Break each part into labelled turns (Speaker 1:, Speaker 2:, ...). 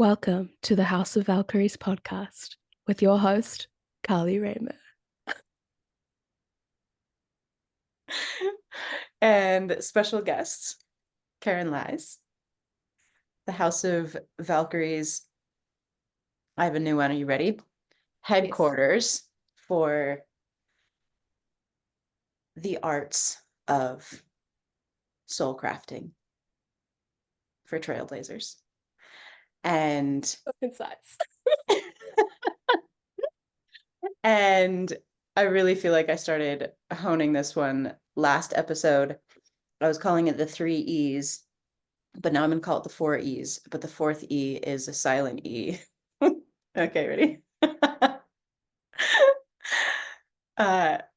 Speaker 1: Welcome to the House of Valkyries podcast with your host, Carly Raemer.
Speaker 2: And special guest, Kerryn Lyes. The House of Valkyries. I have a new one. Are you ready? Headquarters for the arts of soul crafting for trailblazers. And
Speaker 1: Insights.
Speaker 2: and I really feel like I started honing this one last episode. I was calling it the 3 E's, but now I'm gonna call it the 4 E's. But the 4th E is a silent E. Okay, ready?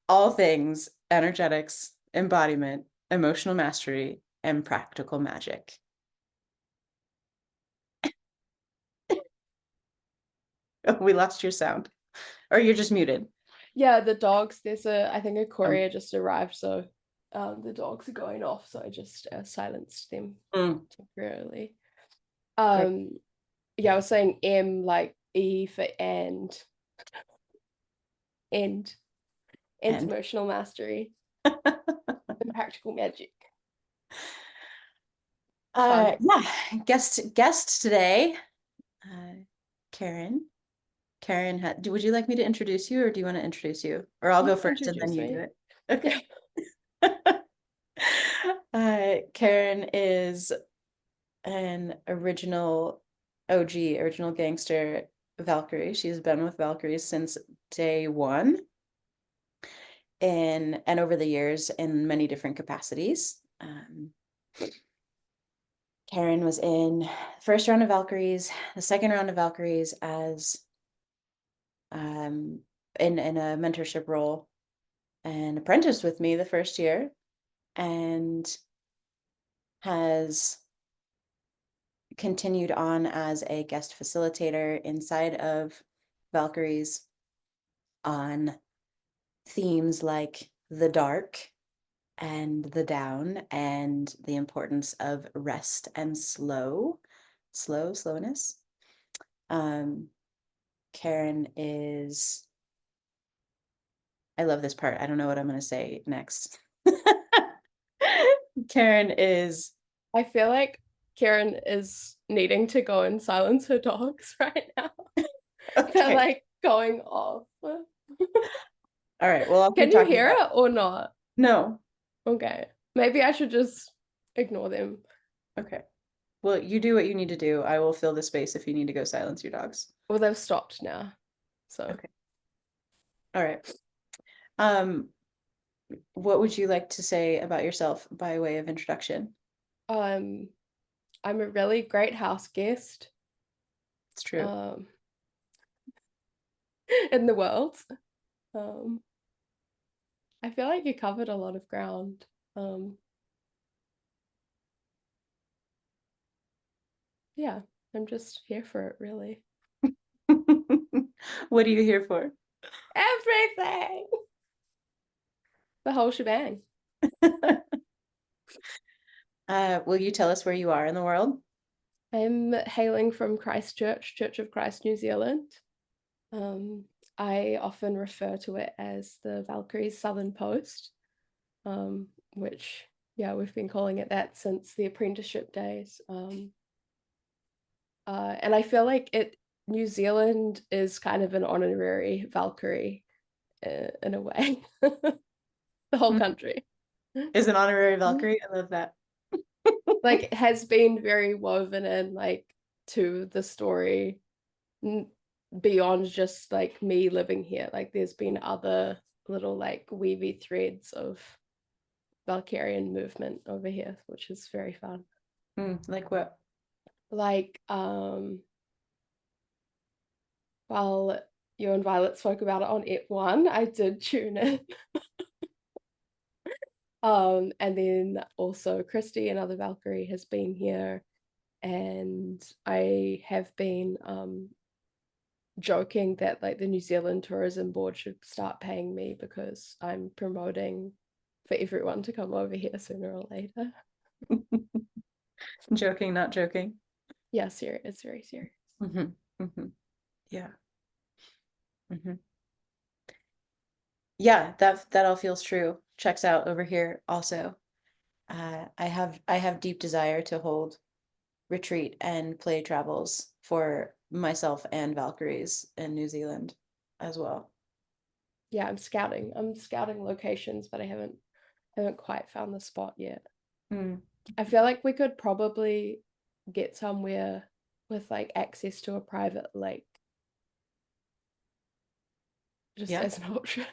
Speaker 2: All things energetics, embodiment, emotional mastery, and practical magic. Oh, we lost your sound. Or you're just muted.
Speaker 1: Yeah, the dogs, I think a courier just arrived, so the dogs are going off, so I just silenced them temporarily. Yeah, I was saying M like E for end emotional mastery and practical magic.
Speaker 2: Yeah, guest today, Kerryn. Kerryn, would you like me to introduce you, or do you want to introduce you? Or I'll go first and then you do it. Okay. Kerryn is an original gangster Valkyrie. She's been with Valkyries since day one, and over the years in many different capacities. Kerryn was in the first round of Valkyries, the second round of Valkyries as in a mentorship role, and apprenticed with me the first year, and has continued on as a guest facilitator inside of Valkyries on themes like the dark and the down and the importance of rest and slowness. Kerryn is, I love this part. I don't know what I'm going to say next. Kerryn is,
Speaker 1: I feel like Kerryn is needing to go and silence her dogs right now.
Speaker 2: okay.
Speaker 1: They're like going off.
Speaker 2: All right, well, I'll
Speaker 1: Can you hear it or not?
Speaker 2: No.
Speaker 1: Okay, maybe I should just ignore them.
Speaker 2: Okay, well, you do what you need to do. I will fill the space if you need to go silence your dogs.
Speaker 1: Well, they've stopped now, so
Speaker 2: okay. All right. What would you like to say about yourself by way of introduction?
Speaker 1: I'm a really great house guest.
Speaker 2: It's true.
Speaker 1: In the world. I feel like you covered a lot of ground. Yeah, I'm just here for it, really.
Speaker 2: What are you here for?
Speaker 1: Everything! The whole shebang.
Speaker 2: Will you tell us where you are in the world?
Speaker 1: I'm hailing from Christchurch, Church of Christ, New Zealand. I often refer to it as the Valkyrie's Southern Post, which, yeah, we've been calling it that since the apprenticeship days. And I feel like New Zealand is kind of an honorary Valkyrie in a way. The whole country
Speaker 2: is an honorary Valkyrie. I love that.
Speaker 1: like has been very woven in like to the story beyond just like me living here. Like there's been other little like weavy threads of Valkyrian movement over here, which is very fun.
Speaker 2: Like what?
Speaker 1: Like while you and Violet spoke about it on Ep 1, I did tune in. And then also Christy, another Valkyrie, has been here, and I have been joking that like the New Zealand Tourism Board should start paying me because I'm promoting for everyone to come over here sooner or later.
Speaker 2: Joking, not joking.
Speaker 1: Yeah, serious. It's very serious.
Speaker 2: Mhm, mhm. Yeah. Mhm. Yeah, that all feels true. Checks out over here also. I have deep desire to hold retreat and play travels for myself and Valkyries in New Zealand as well.
Speaker 1: Yeah, I'm scouting locations, but I haven't quite found the spot yet.
Speaker 2: Mm,
Speaker 1: I feel like we could probably get somewhere with like access to a private lake just
Speaker 2: yeah.
Speaker 1: as an option.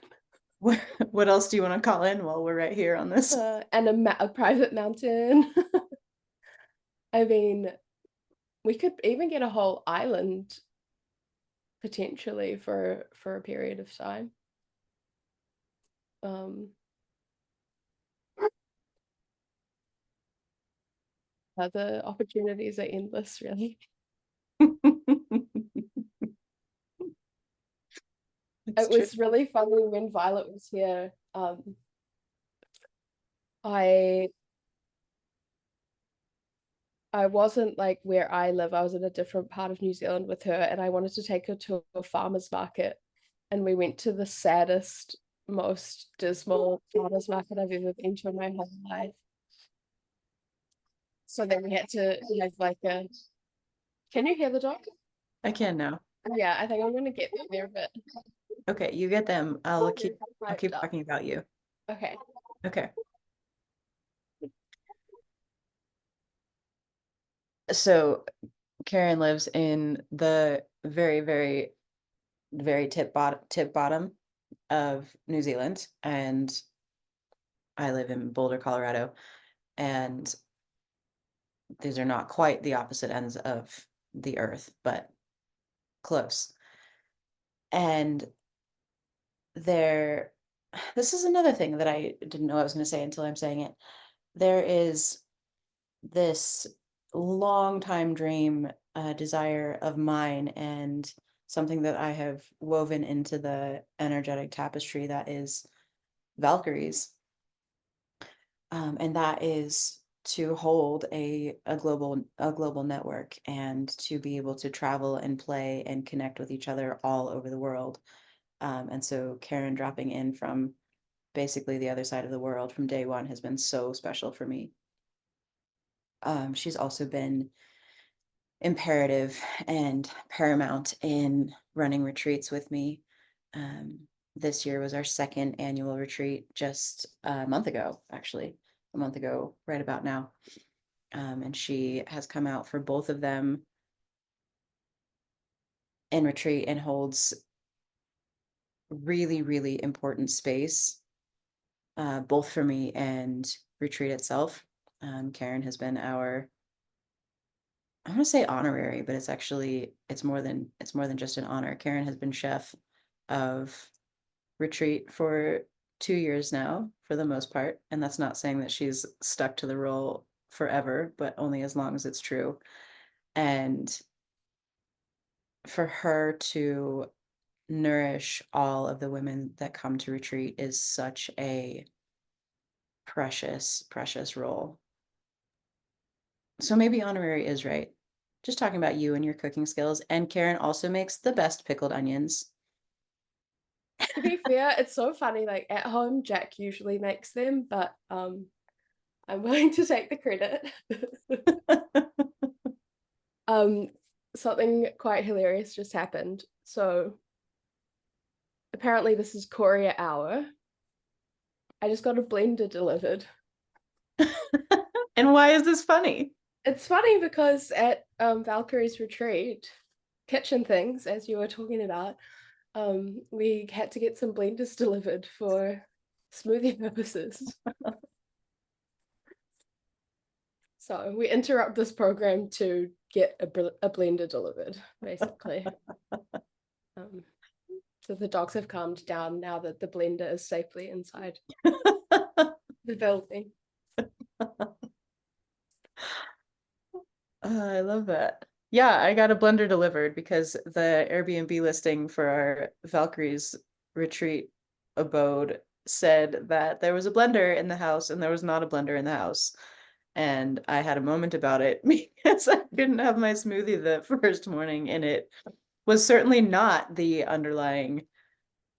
Speaker 2: What else do you want to call in while we're right here on this?
Speaker 1: And a private mountain. I mean, we could even get a whole island potentially for a period of time. Um, the opportunities are endless, really.
Speaker 2: It's
Speaker 1: It
Speaker 2: true.
Speaker 1: was really funny when Violet was here. I I wasn't like where I live. I was in a different part of New Zealand with her, and I wanted to take her to a farmer's market. And we went to the saddest, most dismal farmer's market I've ever been to in my whole life. So then we had to have like a. Can you hear the dog?
Speaker 2: I can now.
Speaker 1: Yeah, I think I'm gonna get there a bit.
Speaker 2: Okay, you get them. I'll keep I'll
Speaker 1: Hyped
Speaker 2: keep
Speaker 1: up.
Speaker 2: talking about you.
Speaker 1: Okay.
Speaker 2: Okay. So Kerryn lives in the very, very, very tip bottom of New Zealand, and I live in Boulder, Colorado, and these are not quite the opposite ends of the earth, but close. And there, this is another thing that I didn't know I was going to say until I'm saying it. There is this long time dream, desire of mine, and something that I have woven into the energetic tapestry that is Valkyries. And that is to hold a global network and to be able to travel and play and connect with each other all over the world. And so Kerryn dropping in from basically the other side of the world from day one has been so special for me. She's also been imperative and paramount in running retreats with me. Um, this year was our second annual retreat, just a month ago, actually, a month ago, right about now. And she has come out for both of them in retreat and holds really, really important space, both for me and retreat itself. Kerryn has been our, I want to say honorary, but it's more than just an honor. Kerryn has been chef of retreat for 2 years now, for the most part, and that's not saying that she's stuck to the role forever, but only as long as it's true. And for her to nourish all of the women that come to retreat is such a precious, precious role. So maybe honorary is right. Just talking about you and your cooking skills. And Kerryn also makes the best pickled onions.
Speaker 1: To be fair, it's so funny. Like at home, Jack usually makes them, but I'm willing to take the credit. um, Something quite hilarious just happened. So apparently this is courier hour. I just got a blender delivered.
Speaker 2: And why is this funny?
Speaker 1: It's funny because at Valkyrie's retreat, kitchen things, as you were talking about, we had to get some blenders delivered for smoothie purposes. So we interrupt this program to get a blender delivered, basically. So the dogs have calmed down now that the blender is safely inside the building.
Speaker 2: I love that. Yeah, I got a blender delivered because the Airbnb listing for our Valkyries retreat abode said that there was a blender in the house and there was not a blender in the house. And I had a moment about it, because I couldn't have my smoothie the first morning, and it was certainly not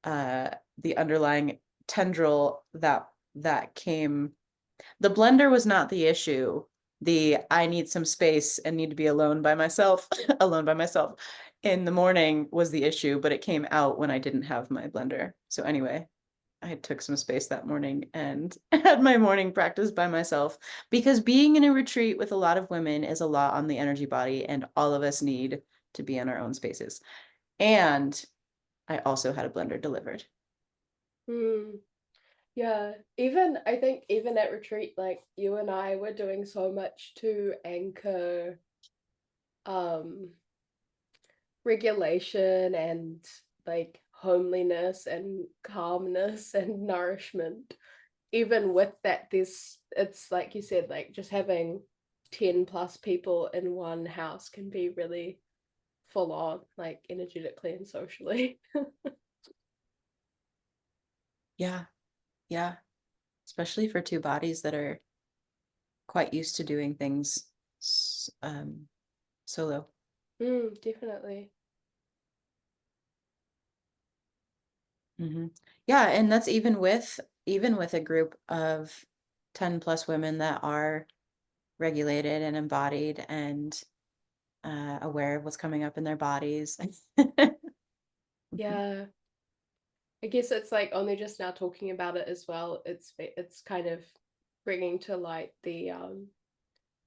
Speaker 2: uh the underlying tendril that came. The blender was not the issue. The I need some space and need to be alone by myself, alone by myself in the morning was the issue, but it came out when I didn't have my blender. So anyway, I took some space that morning and had my morning practice by myself, because being in a retreat with a lot of women is a lot on the energy body, and all of us need to be in our own spaces. And I also had a blender delivered.
Speaker 1: Hmm. Yeah, even I think even at retreat, like you and I were doing so much to anchor um regulation and like homeliness and calmness and nourishment. Even with that, this it's like you said, like just having 10 plus people in one house can be really full on, like energetically and socially.
Speaker 2: Yeah, yeah, especially for two bodies that are quite used to doing things solo.
Speaker 1: Definitely.
Speaker 2: Hmm. Yeah, and that's even with a group of 10 plus women that are regulated and embodied and aware of what's coming up in their bodies. Mhm.
Speaker 1: Yeah. I guess it's like only just now talking about it as well. It's kind of bringing to light the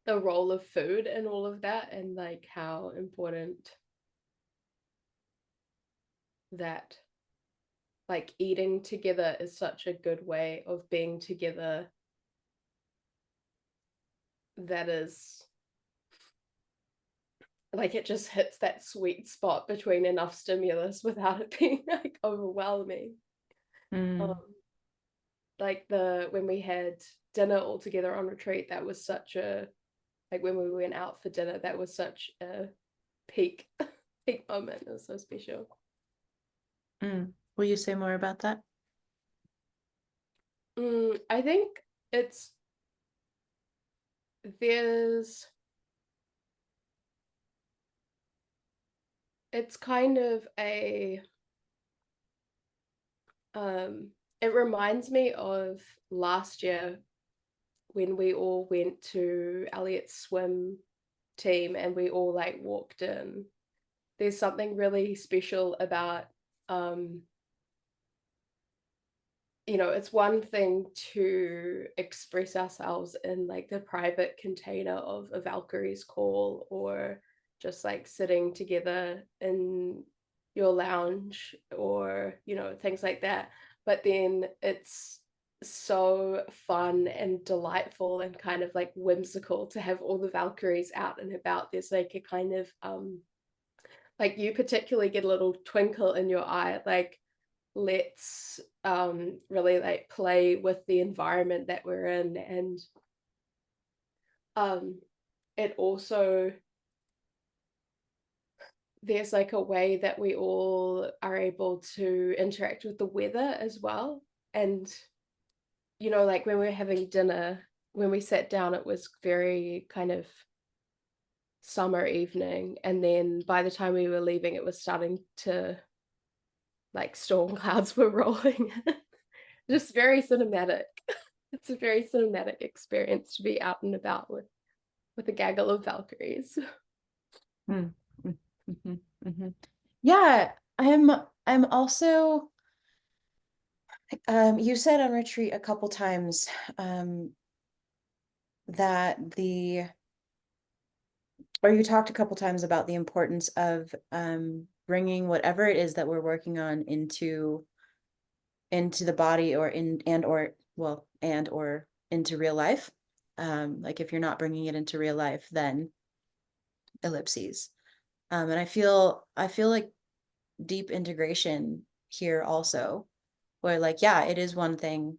Speaker 1: role of food and all of that, and like how important that like eating together is such a good way of being together, that is like it just hits that sweet spot between enough stimulus without it being like overwhelming.
Speaker 2: Mm,
Speaker 1: Um, like the when we had dinner all together on retreat, that was such a like when we went out for dinner, that was such a peak peak moment. It was so special.
Speaker 2: mm. Will you say more about that?
Speaker 1: I think it's there's it's kind of a um it reminds me of last year when we all went to Elliot's swim team and we all like walked in. There's something really special about um it's one thing to express ourselves in like the private container of a Valkyrie's call, or just like sitting together in your lounge, or things like that. But then it's so fun and delightful and kind of like whimsical to have all the Valkyries out and about. There's like a kind of like you particularly get a little twinkle in your eye, like let's really like play with the environment that we're in. And um it also there's like a way that we all are able to interact with the weather as well. And like when we were having dinner, when we sat down, it was very kind of summer evening, and then by the time we were leaving, it was starting to like storm clouds were rolling. Just very cinematic. It's a very cinematic experience to be out and about with a gaggle of Valkyries.
Speaker 2: Mm, mm, mhm, mhm. Yeah, I'm also you said on retreat a couple times um that the or you talked a couple times about the importance of bringing whatever it is that we're working on into the body, or in and or well and or into real life. Like if you're not bringing it into real life, then ellipses. And I feel like deep integration here also, where like, yeah, it is one thing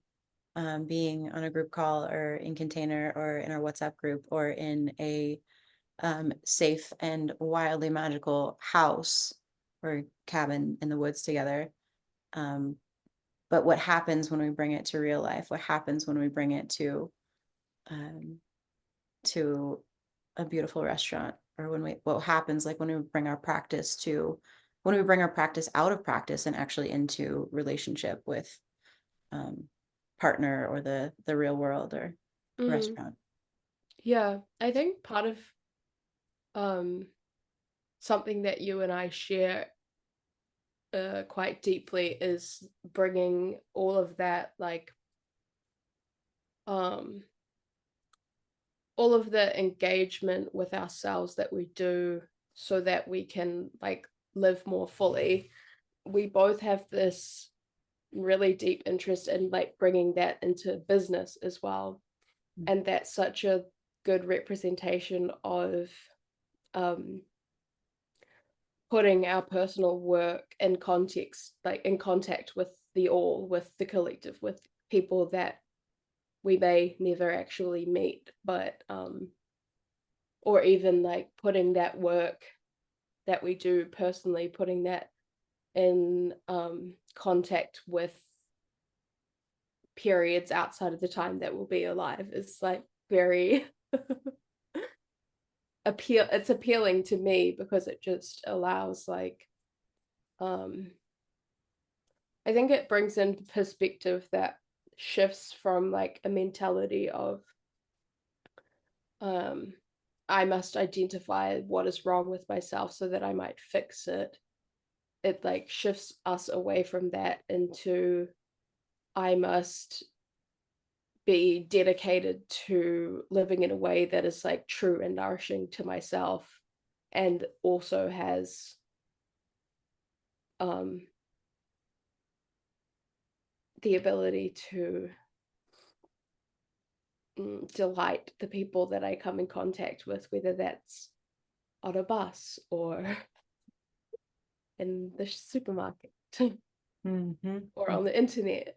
Speaker 2: being on a group call or in container or in our WhatsApp group or in a safe and wildly magical house or cabin in the woods together. Um, but what happens when we bring it to real life? What happens when we bring it um, to a beautiful restaurant, or what happens like when we bring our practice out of practice and actually into relationship with partner or the real world or
Speaker 1: Mm.
Speaker 2: restaurant.
Speaker 1: Yeah, I think part of um something that you and I share quite deeply is bringing all of that, like um all of the engagement with ourselves that we do so that we can like live more fully. We both have this really deep interest in like bringing that into business as well, and that's such a good representation of um putting our personal work in context, like in contact with the all, with the collective, with people that we may never actually meet, but or even like putting that work that we do personally, putting that in contact with periods outside of the time that we'll be alive is like very it's appealing to me because it just allows like um I think it brings into perspective that shifts from like a mentality of um I must identify what is wrong with myself so that I might fix it. It like shifts us away from that into I must be dedicated to living in a way that is like true and nourishing to myself and also has um the ability to delight the people that I come in contact with, whether that's on a bus or in the supermarket or
Speaker 2: Mm-hmm.
Speaker 1: on the internet.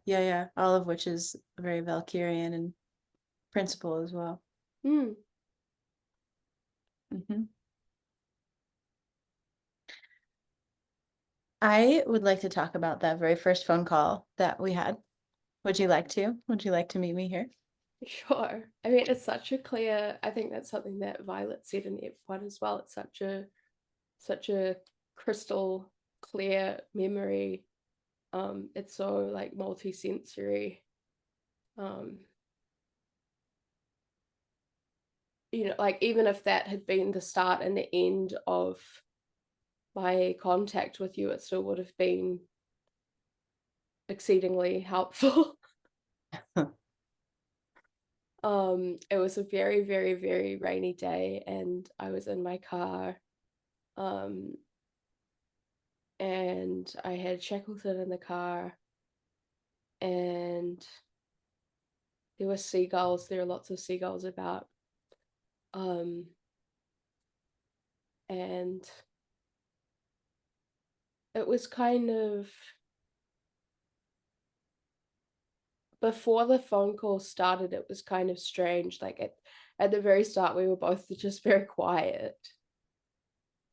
Speaker 2: Yeah, yeah. All of which is very Valkyrian in principle as well.
Speaker 1: mm,
Speaker 2: Hmm. I would like to talk about that very first phone call that we had. Would you like to? Would you like to meet me here?
Speaker 1: sure. I mean, it's such a clear, I think that's something that Violet said in F1 as well. It's such a crystal clear memory. It's so like multi-sensory. Um, like even if that had been the start and the end of my contact with you, it still would have been exceedingly helpful. It was a very, very, very rainy day, and I was in my car, um, and I had Shackleton in the car, and there were seagulls. There were lots of seagulls about, um, and it was kind of before the phone call started. It was kind of strange. Like at the very start, we were both just very quiet.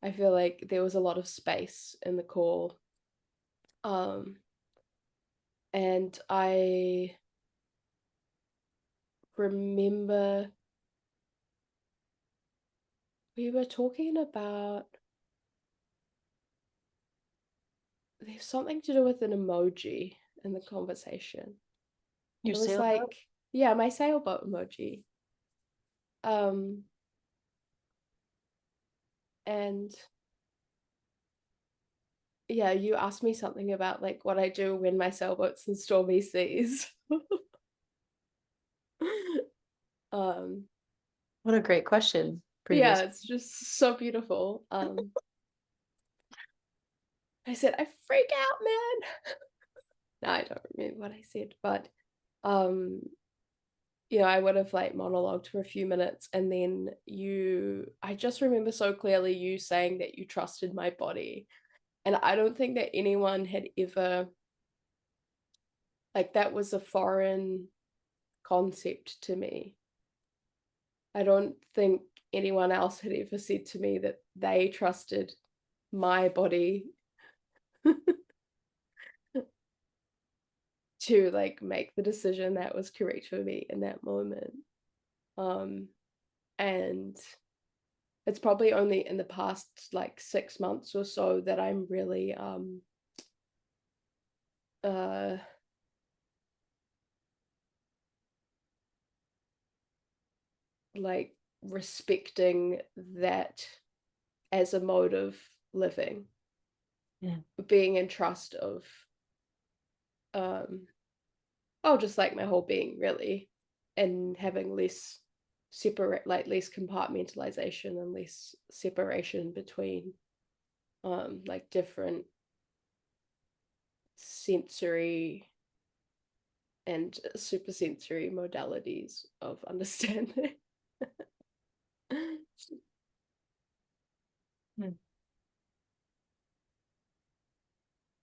Speaker 1: I feel like there was a lot of space in the call. Um, and I remember we were talking about there's something to do with an emoji in the conversation.
Speaker 2: Your
Speaker 1: It was
Speaker 2: sailboat?
Speaker 1: like, yeah, my sailboat emoji. Um, and yeah, you asked me something about like what I do when my sailboat's in stormy seas. um,
Speaker 2: What a great question.
Speaker 1: yeah,
Speaker 2: Previous.
Speaker 1: it's just so beautiful. I said, I freak out, man. No, I don't remember what I said, but um, I would have like monologued for a few minutes, and then I just remember so clearly you saying that you trusted my body. And I don't think that anyone had ever, like, that was a foreign concept to me. I don't think anyone else had ever said to me that they trusted my body. to like make the decision that was correct for me in that moment. And it's probably only in the past like 6 months or so that I'm really like respecting that as a mode of living, being in trust of just like my whole being really, and having less less compartmentalization and less separation between like different sensory and supersensory modalities of understanding.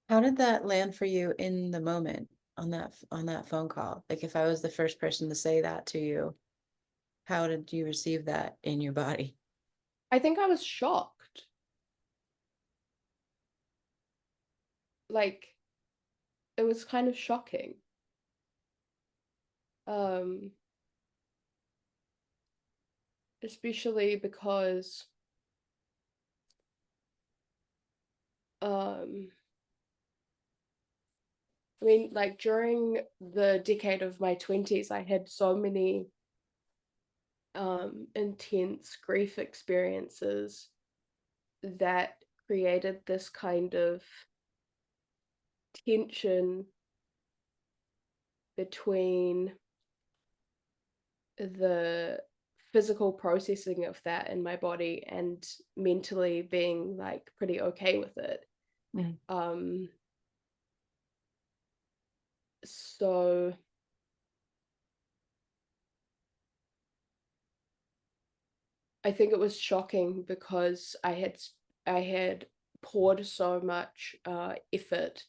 Speaker 2: How did that land for you in the moment on that phone call? Like, if I was the first person to say that to you, how did you receive that in your body?
Speaker 1: I think I was shocked. Like, it was kind of shocking. Especially because I mean, like during the decade of my 20s, I had so many intense grief experiences that created this kind of tension between the physical processing of that in my body and mentally being like pretty okay with it. So I think it was shocking because I had poured so much effort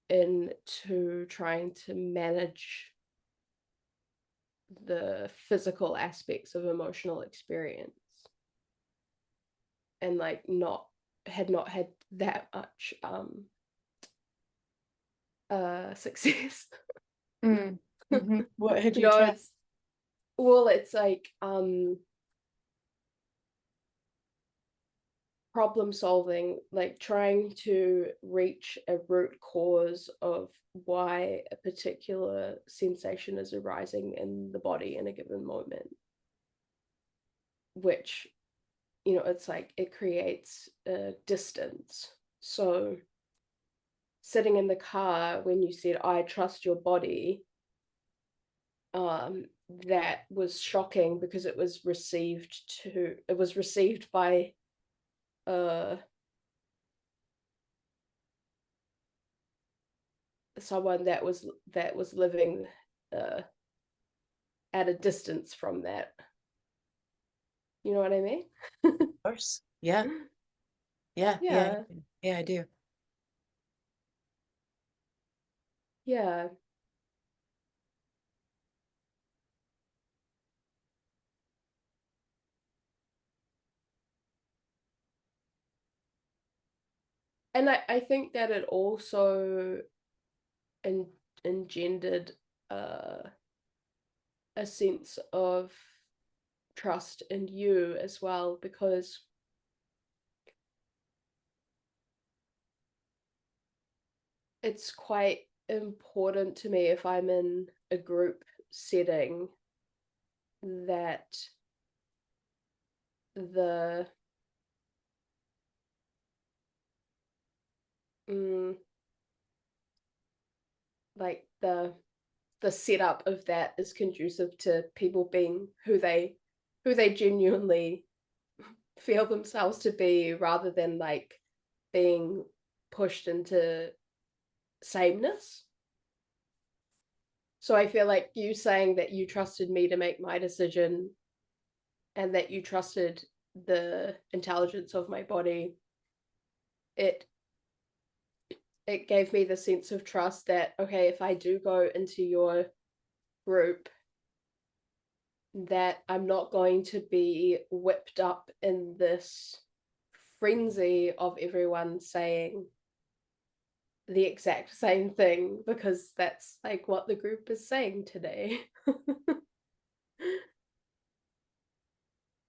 Speaker 1: into trying to manage the physical aspects of emotional experience, and like not had that much success.
Speaker 2: What had
Speaker 1: You
Speaker 2: you
Speaker 1: know,
Speaker 2: tried?
Speaker 1: it's like problem solving, like trying to reach a root cause of why a particular sensation is arising in the body in a given moment, which, you know, it's like it creates a distance. So sitting in the car when you said I trust your body, that was shocking because it was received by someone that was living at a distance from that. You know what I mean?
Speaker 2: Of course. Yeah. Yeah. Yeah.
Speaker 1: Yeah.
Speaker 2: Yeah, I do.
Speaker 1: Yeah. And I think that it also engendered a sense of trust in you as well, because it's quite important to me if I'm in a group setting that the like the setup of that is conducive to people being who they genuinely feel themselves to be, rather than like being pushed into sameness. So I feel like you saying that you trusted me to make my decision and that you trusted the intelligence of my body, it gave me the sense of trust that, okay, if I do go into your group, that I'm not going to be whipped up in this frenzy of everyone saying the exact same thing because that's like what the group is saying today.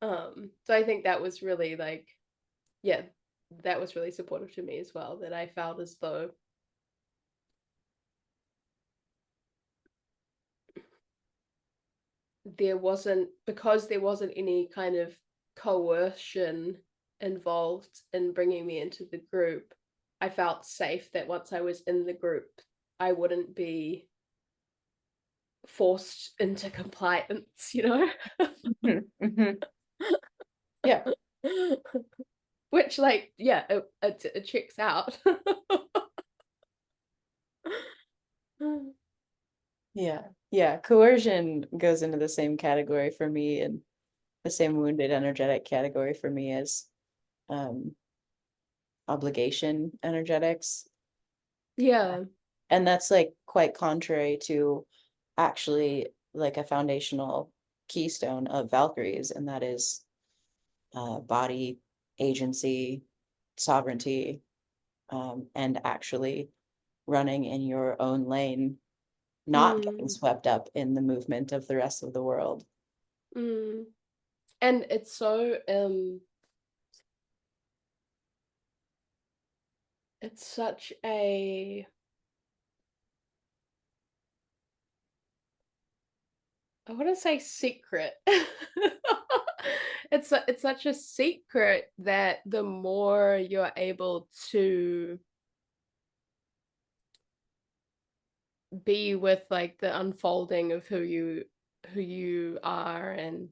Speaker 1: So I think that was really like, yeah, that was really supportive to me as well, that I felt as though because there wasn't any kind of coercion involved in bringing me into the group, I felt safe that once I was in the group, I wouldn't be forced into compliance, you know?
Speaker 2: Yeah.
Speaker 1: Which, like, yeah, it checks out.
Speaker 2: Yeah. Yeah. Coercion goes into the same category for me, and the same wounded energetic category for me as um obligation energetics.
Speaker 1: Yeah.
Speaker 2: And that's like quite contrary to actually like a foundational keystone of Valkyries, and that is body agency, sovereignty, and actually running in your own lane, not getting
Speaker 1: Mm,
Speaker 2: swept up in the movement of the rest of the world.
Speaker 1: mm. And it's so it's such a, I want to say secret. It's such a secret that the more you're able to be with like the unfolding of who you are, and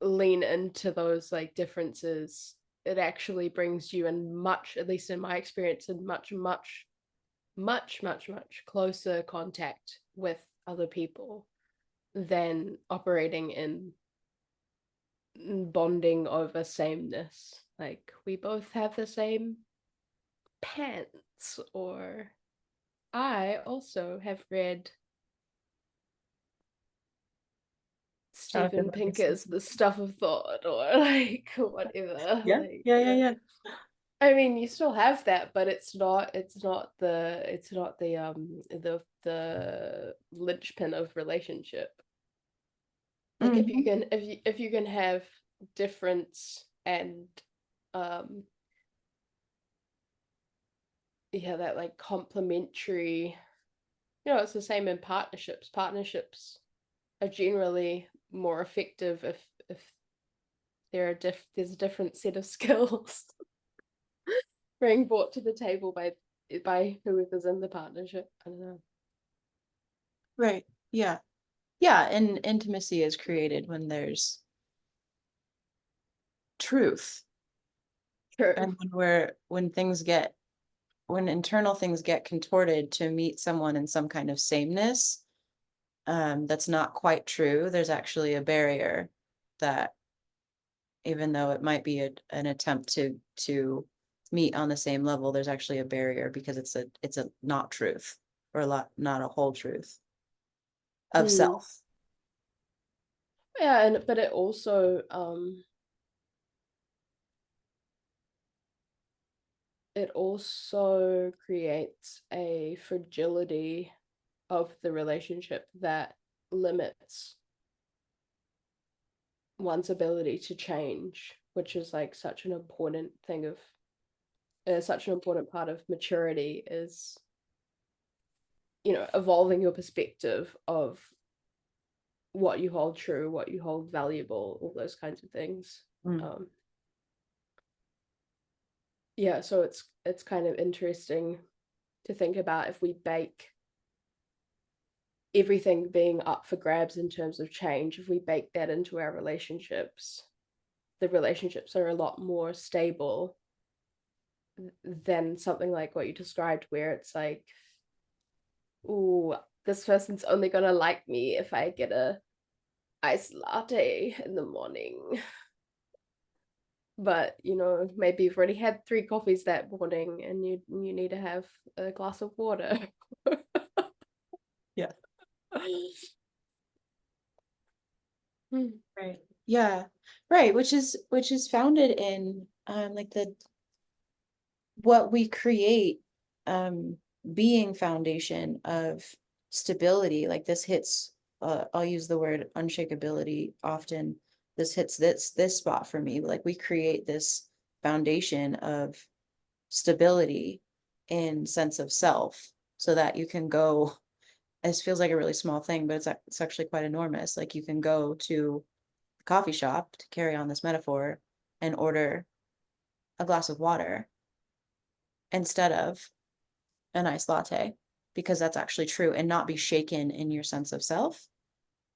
Speaker 1: lean into those like differences, it actually brings you in much, at least in my experience, in much closer contact with other people than operating in bonding over sameness. Like we both have the same pants, or I also have read Steven Pinker's The Stuff of Thought, or like whatever.
Speaker 2: Yeah,
Speaker 1: Like,
Speaker 2: yeah, yeah, yeah.
Speaker 1: I mean, you still have that, but the linchpin of relationship. Like
Speaker 2: Mhm.
Speaker 1: if you can have difference and um yeah, that like complementary, it's the same in partnerships. Partnerships are generally more effective if there's a different set of skills being brought to the table by whoever's in the partnership. I don't know.
Speaker 2: Right. Yeah. Yeah, and intimacy is created when there's truth.
Speaker 1: True.
Speaker 2: And when internal things get contorted to meet someone in some kind of sameness, that's not quite true. There's actually a barrier that, even though it might be an attempt to meet on the same level, there's actually a barrier because it's a not truth, or not a whole truth of
Speaker 1: Mm.
Speaker 2: self.
Speaker 1: Yeah, and but it also creates a fragility of the relationship that limits one's ability to change, which is like such an important thing of such an important part of maturity, is evolving your perspective of what you hold true, what you hold valuable, all those kinds of things.
Speaker 2: Mm.
Speaker 1: um yeah, so it's kind of interesting to think about, if we bake everything being up for grabs in terms of change, if we bake that into our relationships, the relationships are a lot more stable than something like what you described, where it's like, oh, this person's only gonna like me if I get a iced latte in the morning. But maybe you've already had 3 coffees that morning and you need to have a glass of water.
Speaker 2: Yeah.
Speaker 1: Hmm.
Speaker 2: Right. Yeah. Right. Which is founded in like what we create, being foundation of stability, like this hits, I'll use the word unshakability often. This hits this spot for me. Like we create this foundation of stability in sense of self so that you can go, this feels like a really small thing, but it's actually quite enormous. Like you can go to the coffee shop, to carry on this metaphor, and order a glass of water instead of an iced latte, because that's actually true, and not be shaken in your sense of self.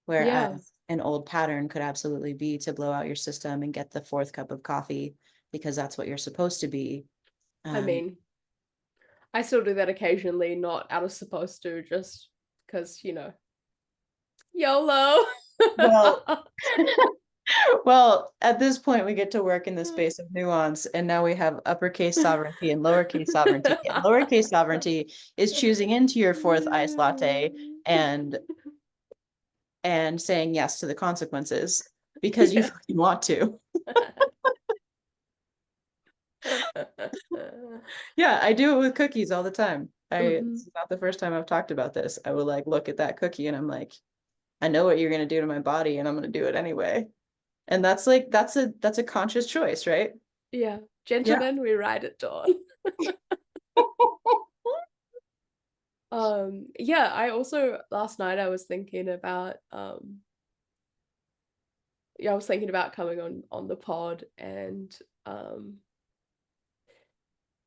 Speaker 1: Yeah,
Speaker 2: Whereas an old pattern could absolutely be to blow out your system and get the fourth cup of coffee because that's what you're supposed to be.
Speaker 1: I
Speaker 2: Um,
Speaker 1: mean, I still do that occasionally, not out of supposed to, just because, YOLO.
Speaker 2: well, well, at this point, we get to work in the space of nuance, and now we have uppercase sovereignty and lowercase sovereignty. And lowercase sovereignty is choosing into your fourth iced latte and saying yes to the consequences because you
Speaker 1: Yeah.
Speaker 2: fucking want to. Yeah, I do it with cookies all the time.
Speaker 1: Mhm.
Speaker 2: This is not the first time I've talked about this. I will like look at that cookie and I'm like, I know what you're gonna do to my body and I'm gonna do it anyway. And that's like that's a conscious choice, right?
Speaker 1: Yeah.
Speaker 2: Yeah.
Speaker 1: Gentlemen, we ride at dawn. Yeah, I also last night I was thinking about yeah, I was thinking about coming on the pod, and um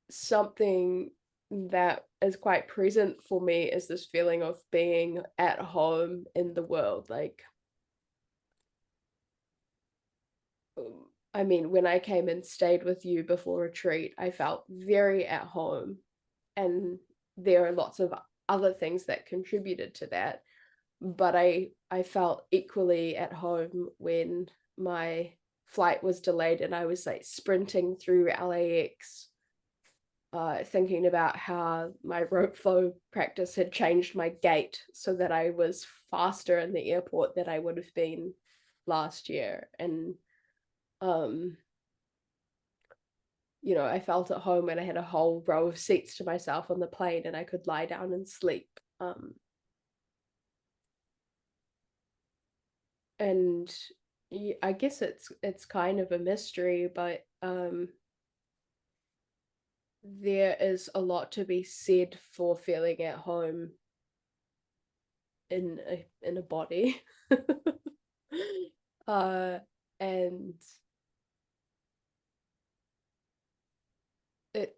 Speaker 1: something that is quite present for me is this feeling of being at home in the world. Like, I mean, when I came and stayed with you before retreat, I felt very at home. And there are lots of other things that contributed to that. But I felt equally at home when my flight was delayed and I was like sprinting through LAX, thinking about how my rope flow practice had changed my gait so that I was faster in the airport than I would have been last year. And um, I felt at home and I had a whole row of seats to myself on the plane and I could lie down and sleep. And I guess it's kind of a mystery, but there is a lot to be said for feeling at home in a body. uh and it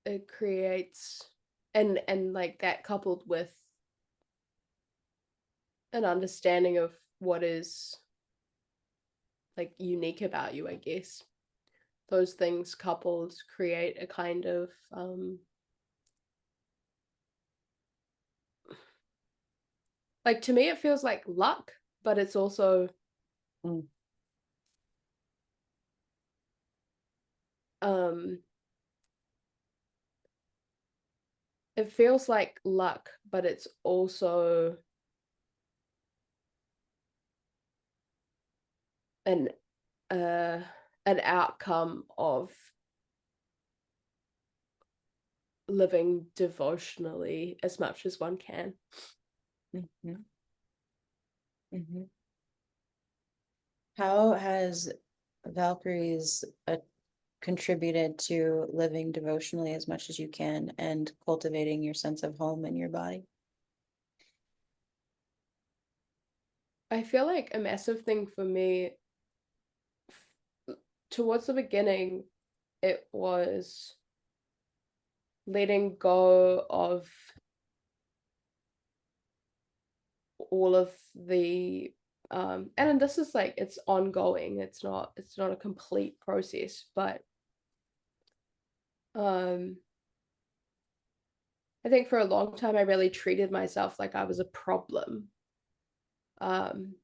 Speaker 1: it creates, and like that coupled with an understanding of what is like unique about you, I guess. Those things coupled create a kind of like, to me it feels like luck, but it's also
Speaker 2: Mm,
Speaker 1: um it feels like luck, but it's also an uh an outcome of living devotionally as much as one can.
Speaker 2: mhm, mhm. How has Valkyries contributed to living devotionally as much as you can and cultivating your sense of home in your body?
Speaker 1: I feel like a massive thing for me, towards the beginning, it was letting go of all of the and this is like, it's ongoing, it's not a complete process, but um I think for a long time I really treated myself like I was a problem, um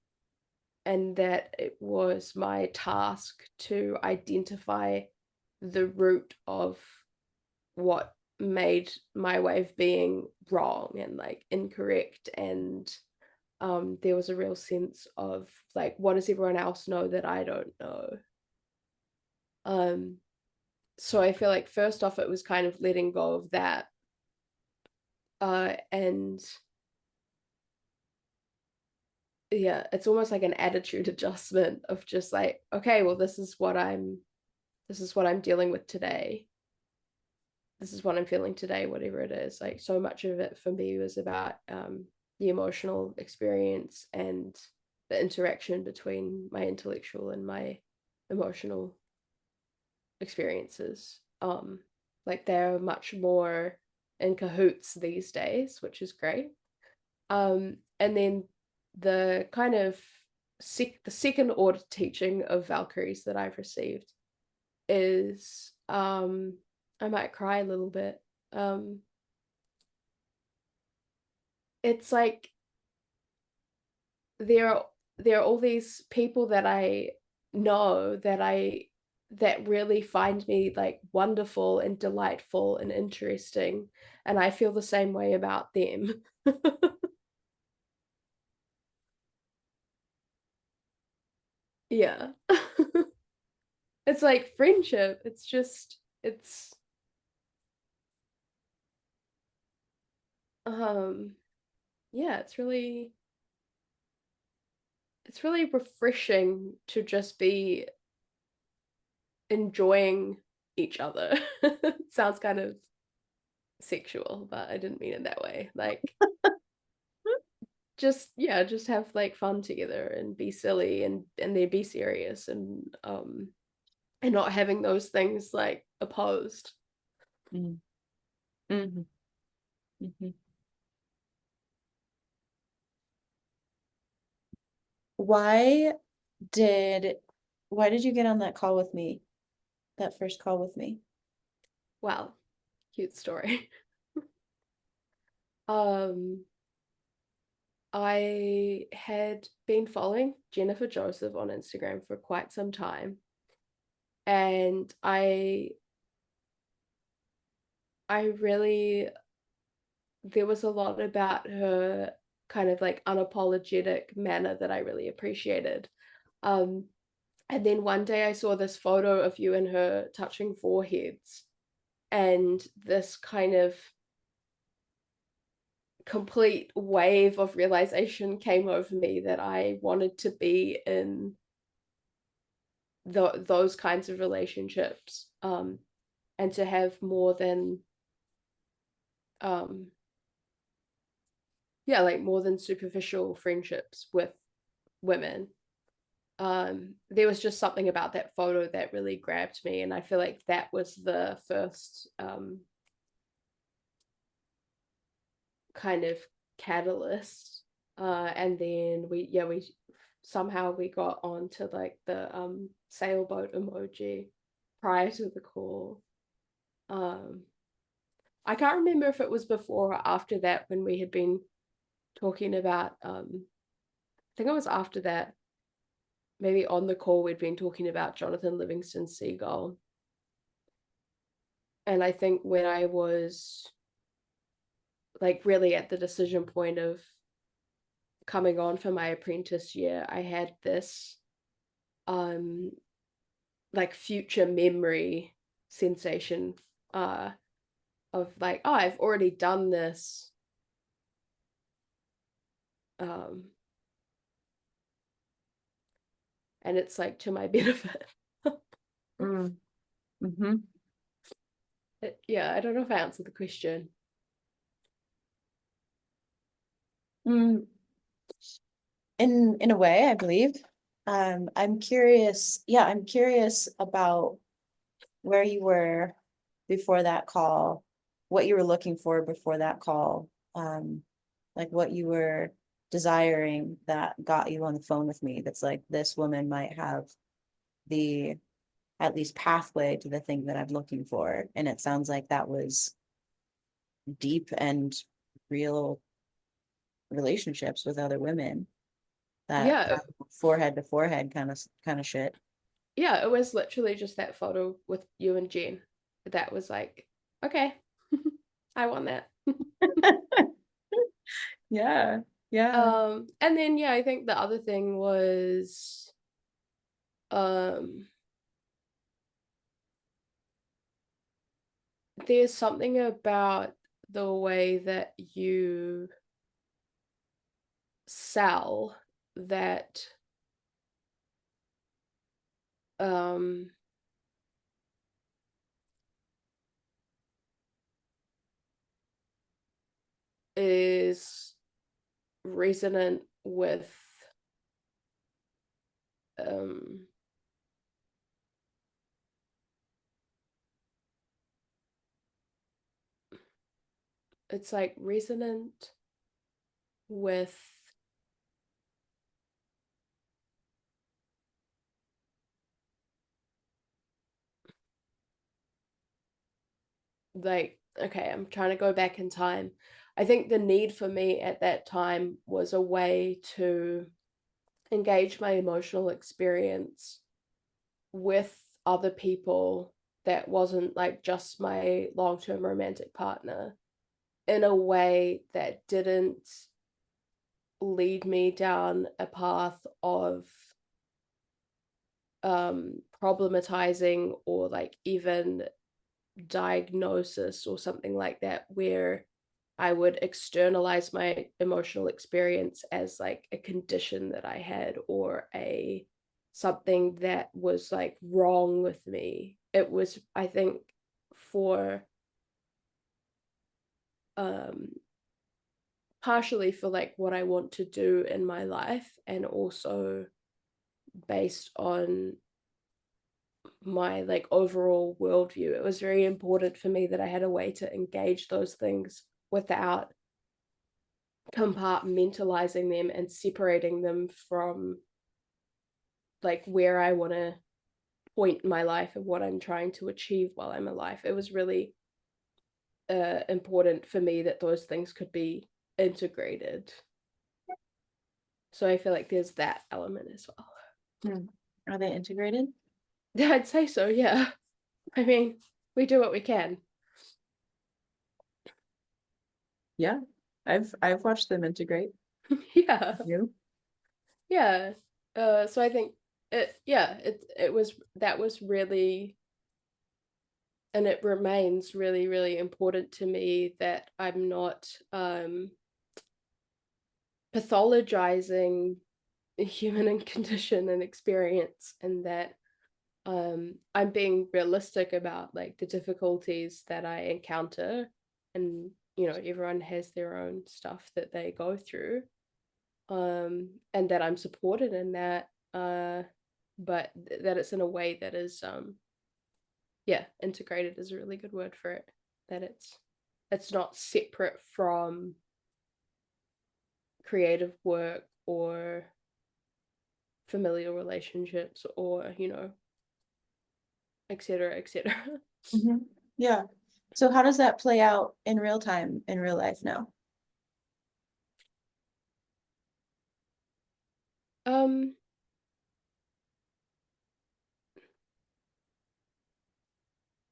Speaker 1: and that it was my task to identify the root of what made my way of being wrong and like incorrect. And there was a real sense of like, what does everyone else know that I don't know? um so I feel like first off, it was kind of letting go of that. And yeah, it's almost like an attitude adjustment of just like, okay, well, this is what I'm dealing with today. This is what I'm feeling today, whatever it is. Like, so much of it for me was about the emotional experience and the interaction between my intellectual and my emotional experiences. Like they're much more in cahoots these days, which is great. And then the kind of the second order teaching of Valkyries that I've received is I might cry a little bit. Um, it's like there are all these people that I know that really find me like wonderful and delightful and interesting, and I feel the same way about them. Yeah. It's like friendship. It's just um yeah, it's really refreshing to just be enjoying each other. Sounds kind of sexual, but I didn't mean it that way. Like just yeah, just have like fun together and be silly and then be serious and not having those things like opposed.
Speaker 2: Mm. Mhm. Mhm. Why did why did you get on that call with me? That first call with me?
Speaker 1: Wow, cute story. Um I had been following Jennifer Joseph on Instagram for quite some time, and I really there was a lot about her kind of like unapologetic manner that I really appreciated. Um, and then one day I saw this photo of you and her touching foreheads, and this kind of complete wave of realization came over me that I wanted to be in those kinds of relationships, and to have more than um, yeah, like more than superficial friendships with women. There was just something about that photo that really grabbed me, and I feel like that was the first kind of catalyst. And then we somehow we got onto like the sailboat emoji prior to the call. um I can't remember if it was before or after that when we had been talking about I think it was after that, maybe on the call we'd been talking about Jonathan Livingston Seagull. And I think when I was like really at the decision point of coming on for my apprentice year, I had this um like future memory sensation uh of like, oh, I've already done this, um and it's like to my benefit.
Speaker 2: Mm. Mm-hmm.
Speaker 1: Yeah, I don't know if I answered the question.
Speaker 2: Mm. In a way, I believe. I'm curious. Yeah, I'm curious about where you were before that call, what you were looking for before that call, like what you were desiring that got you on the phone with me. That's like this woman might have the at least pathway to the thing that I'm looking for. And it sounds like that was deep and real relationships with other women.
Speaker 1: Yeah,
Speaker 2: That forehead to forehead kind of shit.
Speaker 1: yeah, it was literally just that photo with you and Jen that was like, okay, I want that.
Speaker 2: Yeah. Yeah.
Speaker 1: And then yeah, I think the other thing was um there's something about the way that you sell that um is resonant with um it's like resonant with like, okay, I'm trying to go back in time. I think the need for me at that time was a way to engage my emotional experience with other people that wasn't like just my long-term romantic partner, in a way that didn't lead me down a path of problematizing or like even diagnosis or something like that, where I would externalize my emotional experience as like a condition that I had, or a something that was like wrong with me. It was, I think, for um partially for like what I want to do in my life, and also based on my like overall worldview. It was very important for me that I had a way to engage those things without compartmentalizing them and separating them from like where I want to point my life and what I'm trying to achieve while I'm alive. It was really important for me that those things could be integrated. So I feel like there's that element as well.
Speaker 2: Are they integrated?
Speaker 1: Yeah, I'd say so, yeah. I mean, we do what we can.
Speaker 2: Yeah, I've watched them integrate.
Speaker 1: Yeah.
Speaker 2: You?
Speaker 1: Yeah. So I think it was, that was really, and it remains really, really important to me that I'm not pathologizing the human condition and experience, and that I'm being realistic about like the difficulties that I encounter, and everyone has their own stuff that they go through, and that I'm supported in that, but that it's in a way that is yeah, integrated is a really good word for it, that it's not separate from creative work or familial relationships, or etc., etc.
Speaker 2: Yeah. So how does that play out in real time, in real life now?
Speaker 1: um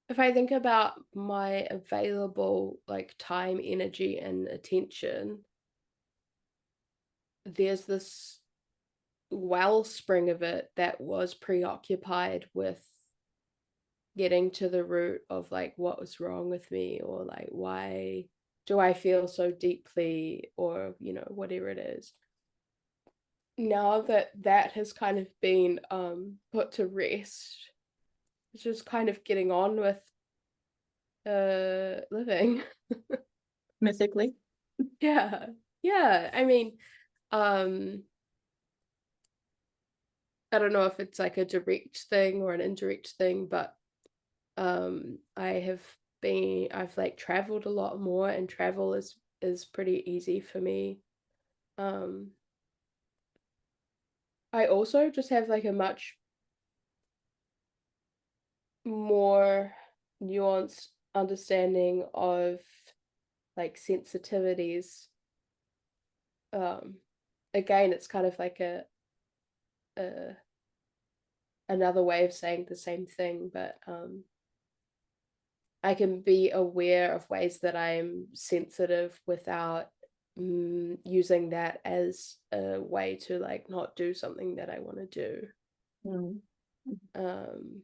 Speaker 1: if I think about my available like time, energy, and attention, there's this wellspring of it that was preoccupied with getting to the root of like what was wrong with me, or like why do I feel so deeply, or whatever it is. Now that that has kind of been put to rest, it's just kind of getting on with living.
Speaker 2: Mythically?
Speaker 1: Yeah. Yeah, I mean, um I don't know if it's like a direct thing or an indirect thing, but I've like traveled a lot more, and travel is pretty easy for me. um I also just have like a much more nuanced understanding of like sensitivities. um Again, it's kind of like a another way of saying the same thing, but I can be aware of ways that I'm sensitive without using that as a way to like not do something that I want to do.
Speaker 2: Mm.
Speaker 1: Um,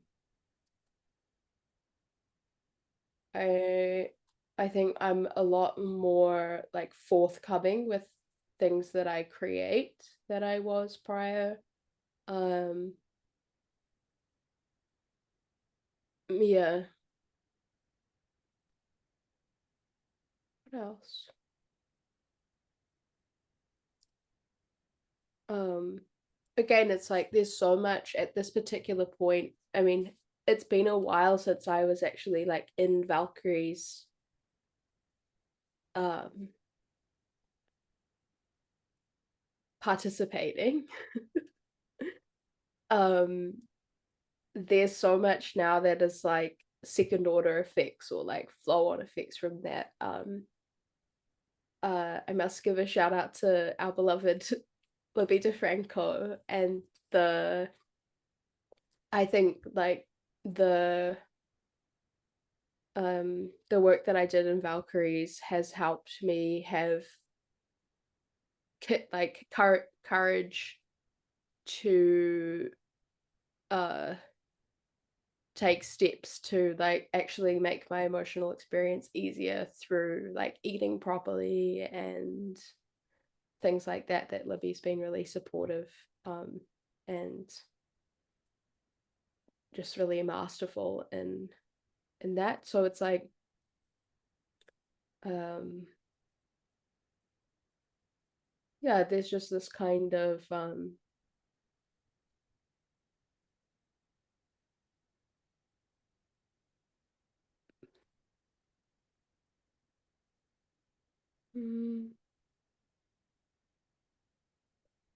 Speaker 1: I think I'm a lot more like forthcoming with things that I create than I was prior. Yeah. What else? Again, it's like there's so much at this particular point. I mean, it's been a while since I was actually like in Valkyries um participating. um there's so much now that is like second order effects or like flow on effects from that. I must give a shout out to our beloved Libby DeFranco and I think like the work that I did in Valkyries has helped me have like courage to uh take steps to like actually make my emotional experience easier through like eating properly and things like that. That Libby's been really supportive and just really masterful in that. So it's like yeah, there's just this kind of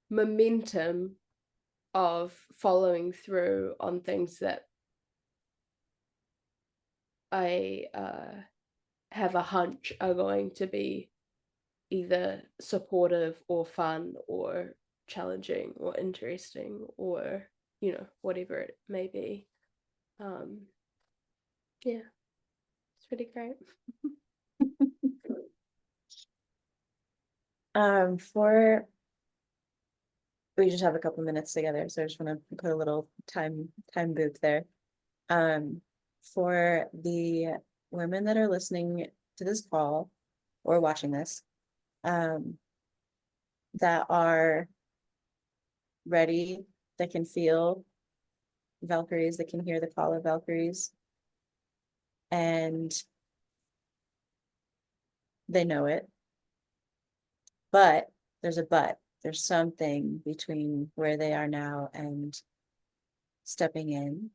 Speaker 1: momentum of following through on things that I have a hunch are going to be either supportive or fun or challenging or interesting or whatever it may be. Yeah, it's pretty great.
Speaker 2: For we just have a couple minutes together, so I just want to put a little time boop there. For the women that are listening to this call or watching this, that are ready, that can feel Valkyries, that can hear the call of Valkyries, and they know it. But there's a but. There's something between where they are now and stepping in.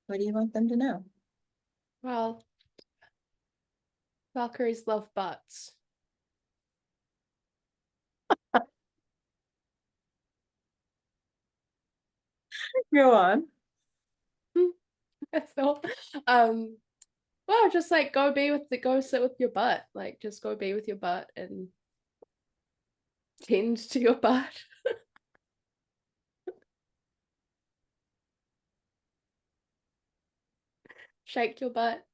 Speaker 2: What do you want them to know?
Speaker 1: Well, Valkyries love butts.
Speaker 2: Go on.
Speaker 1: So, well, just like go sit with your butt. Like just go be with your butt and tend to your butt. Shake your butt.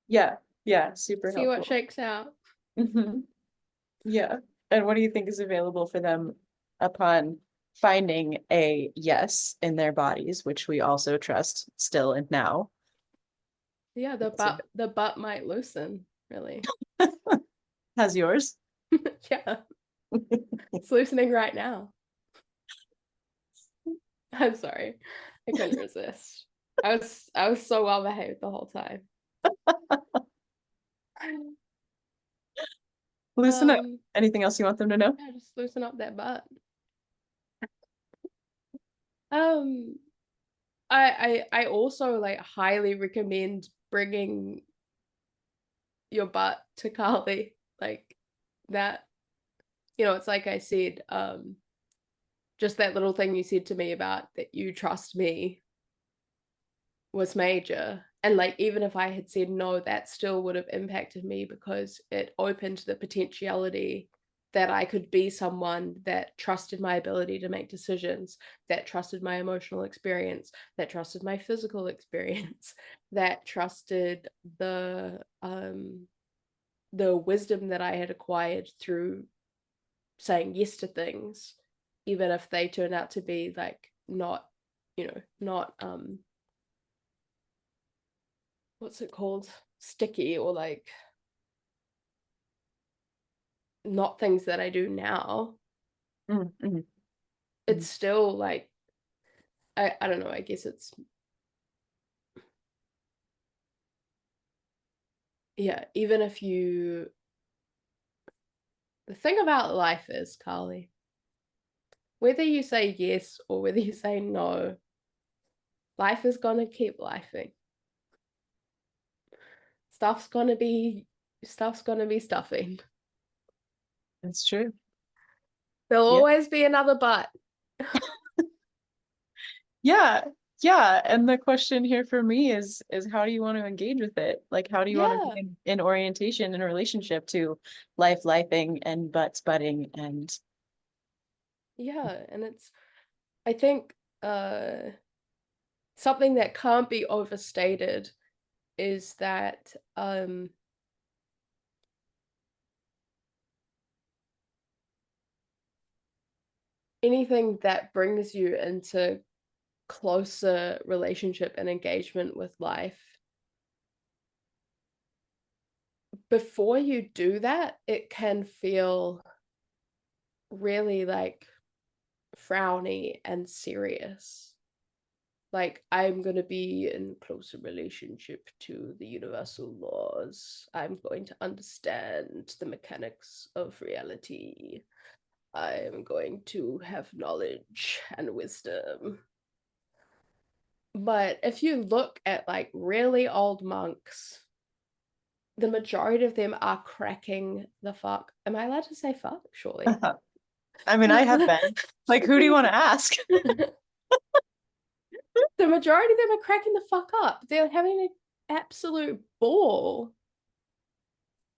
Speaker 2: Yeah, super
Speaker 1: See what
Speaker 2: helpful.
Speaker 1: shakes out.
Speaker 2: Yeah. And what do you think is available for them upon finding a yes in their bodies, which we also trust still and now?
Speaker 1: Yeah, the butt might loosen, really.
Speaker 2: How's yours?
Speaker 1: Yeah, it's loosening right now. I'm sorry. I couldn't resist. I was so well behaved the whole time.
Speaker 2: Loosen up. Anything else you want them to know?
Speaker 1: Yeah, just loosen up that butt. Um, I also like highly recommend bringing your butt to Carly. Like that, it's like I said, just that little thing you said to me about that you trust me was major. And like even if I had said no, that still would have impacted me because it opened the potentiality that I could be someone that trusted my ability to make decisions, that trusted my emotional experience, that trusted my physical experience, that trusted the wisdom that I had acquired through saying yes to things, even if they turned out to be like not what's it called? sticky or like not things that I do now, it's still like I don't know, I guess it's even if you the thing about life is, Carly, whether you say yes or whether you say no, life is gonna keep lifing. Stuff's gonna be stuffing.
Speaker 2: It's true.
Speaker 1: There'll always be another but.
Speaker 2: Yeah. And the question here for me is how do you want to engage with it? Like, how do you want to be in orientation in relationship to lifing and butting and
Speaker 1: and it's I think something that can't be overstated is that anything that brings you into closer relationship and engagement with life, before you do that, it can feel really like frowny and serious. Like, I'm going to be in closer relationship to the universal laws. I'm going to understand the mechanics of reality. I'm going to have knowledge and wisdom. But if you look at like really old monks, the majority of them are cracking the fuck. Am I allowed to say fuck? Surely.
Speaker 2: I mean, I have been. Like, who do you want to ask?
Speaker 1: The majority of them are cracking the fuck up. They're having an absolute ball.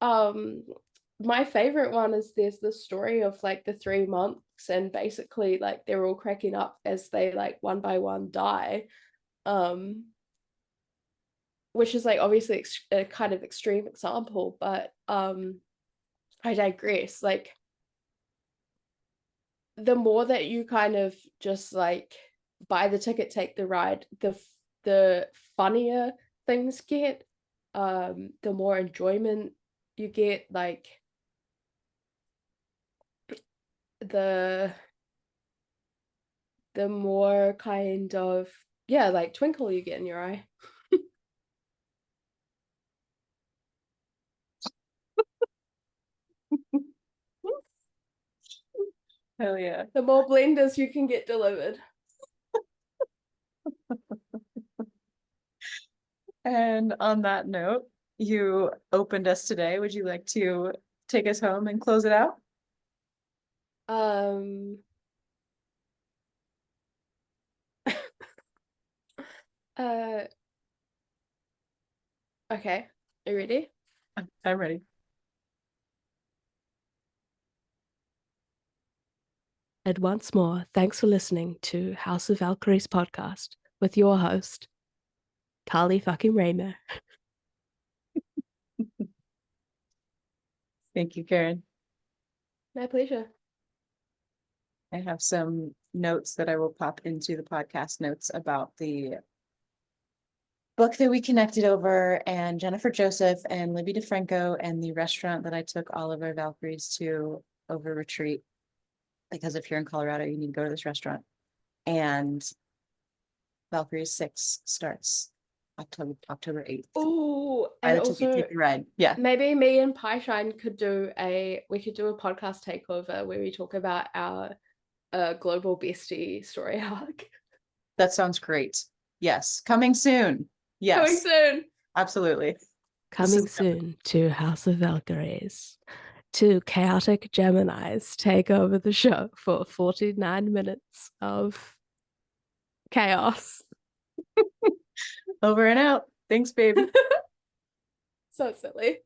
Speaker 1: My favorite one is there's the story of like the three monks, and basically like they're all cracking up as they like one by one die. Which is like obviously a kind of extreme example, but I digress. Like, the more that you kind of just like buy the ticket, take the ride, the funnier things get, the more enjoyment you get, like the more kind of like twinkle you get in your eye.
Speaker 2: Hell yeah.
Speaker 1: The more blenders you can get delivered.
Speaker 2: And on that note, you opened us today. Would you like to take us home and close it out?
Speaker 1: Okay. Are you ready?
Speaker 2: I'm ready.
Speaker 1: And once more, thanks for listening to House of Valkyries podcast with your host, Carly fucking Raemer.
Speaker 2: Thank you, Kerryn.
Speaker 1: My pleasure.
Speaker 2: I have some notes that I will pop into the podcast notes about the book that we connected over, and Jennifer Joseph and Libby DeFranco, and the restaurant that I took all of our Valkyries to over retreat. Because if you're in Colorado, you need to go to this restaurant. And Valkyrie 6 starts October 8th.
Speaker 1: Oh, and also
Speaker 2: take the ride. Yeah.
Speaker 1: Maybe me and Pieshine could do a podcast takeover where we talk about our global bestie story arc.
Speaker 2: That sounds great. Yes. Coming soon. Yes.
Speaker 1: Coming soon.
Speaker 2: Absolutely.
Speaker 1: Coming soon to House of Valkyries. Two chaotic Geminis take over the show for 49 minutes of chaos.
Speaker 2: Over and out. Thanks, baby.
Speaker 1: So silly.